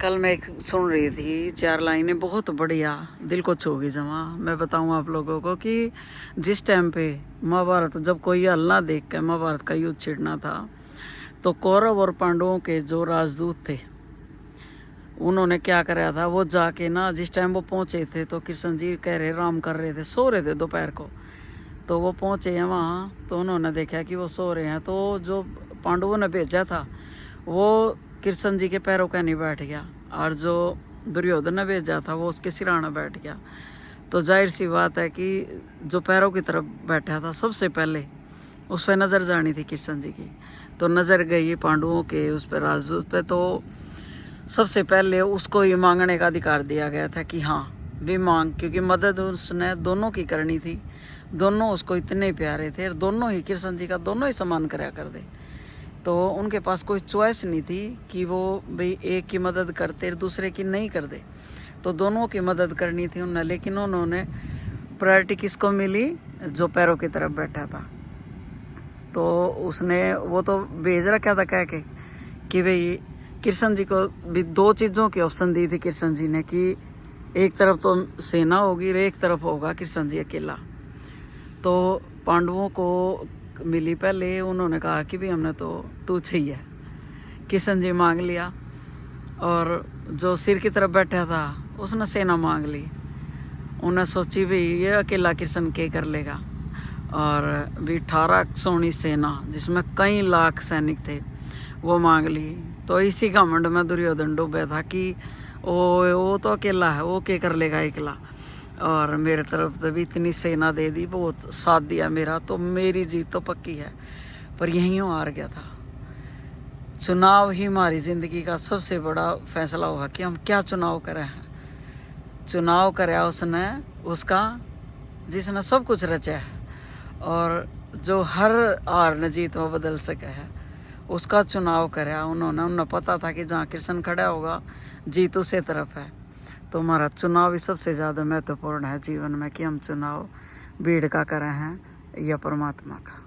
कल मैं एक सुन रही थी 4 लाइनें बहुत बढ़िया, दिल को छू गई जमा। मैं बताऊं आप लोगों को कि जिस टाइम पे महाभारत जब कोई हल ना देख के महाभारत का युद्ध छिड़ना था, तो कौरव और पांडवों के जो राजदूत थे उन्होंने क्या कराया था, वो जाके ना जिस टाइम वो पहुंचे थे तो कृष्ण जी कह रहे राम कर रहे थे, सो रहे थे दोपहर को। तो वो पहुंचे हैं वहाँ, तो उन्होंने देखा कि वो सो रहे हैं। तो जो पांडवों ने भेजा था वो कृष्ण जी के पैरों का नहीं बैठ गया, और जो दुर्योधन ने भेजा था वो उसके सिराना बैठ गया। तो जाहिर सी बात है कि जो पैरों की तरफ बैठा था सबसे पहले उस पर नज़र जानी थी कृष्ण जी की। तो नज़र गई पांडवों के उस पर राजदूत पे, तो सबसे पहले उसको ये मांगने का अधिकार दिया गया था कि हाँ भी मांग, क्योंकि मदद उसने दोनों की करनी थी। दोनों उसको इतने प्यारे थे और दोनों ही कृष्ण जी का दोनों ही सम्मान कराया कर दे। तो उनके पास कोई चॉइस नहीं थी कि वो भाई एक की मदद करते और दूसरे की नहीं कर दे, तो दोनों की मदद करनी थी उन्होंने। लेकिन उन्होंने प्रायोरिटी किसको मिली, जो पैरों की तरफ बैठा था। तो उसने वो तो भेज रखा था कह के कि भाई कृष्ण जी को भी दो चीज़ों की ऑप्शन दी थी कृष्ण जी ने, कि एक तरफ तो सेना होगी और एक तरफ होगा कृष्ण जी अकेला। तो पांडवों को मिली पहले, उन्होंने कहा कि भाई हमने तो तू चाहिए। कृष्ण जी मांग लिया, और जो सिर की तरफ बैठा था उसने सेना मांग ली। उन्हें सोची भी ये अकेला कृष्ण के कर लेगा, और भी 18 सोनी सेना जिसमें कई लाख सैनिक थे वो मांग ली। तो इसी घमंड में दुर्योधन डूबे था कि वो तो अकेला है, वो क्या कर लेगा अकेला, और मेरे तरफ से भी इतनी सेना दे दी, बहुत साथ दिया मेरा, तो मेरी जीत तो पक्की है। पर यहीं हार गया था। चुनाव ही हमारी ज़िंदगी का सबसे बड़ा फैसला हुआ कि हम क्या चुनाव करें। चुनाव कराया उसने, उसका जिसने सब कुछ रचा है और जो हर हार न जीत में बदल सके है, उसका चुनाव कराया उन्होंने। उन्हें पता था कि जहाँ कृष्ण खड़ा होगा जीत उसी तरफ है। तो हमारा चुनाव ही सबसे ज़्यादा महत्वपूर्ण है जीवन में, कि हम चुनाव भीड़ का करें हैं या परमात्मा का।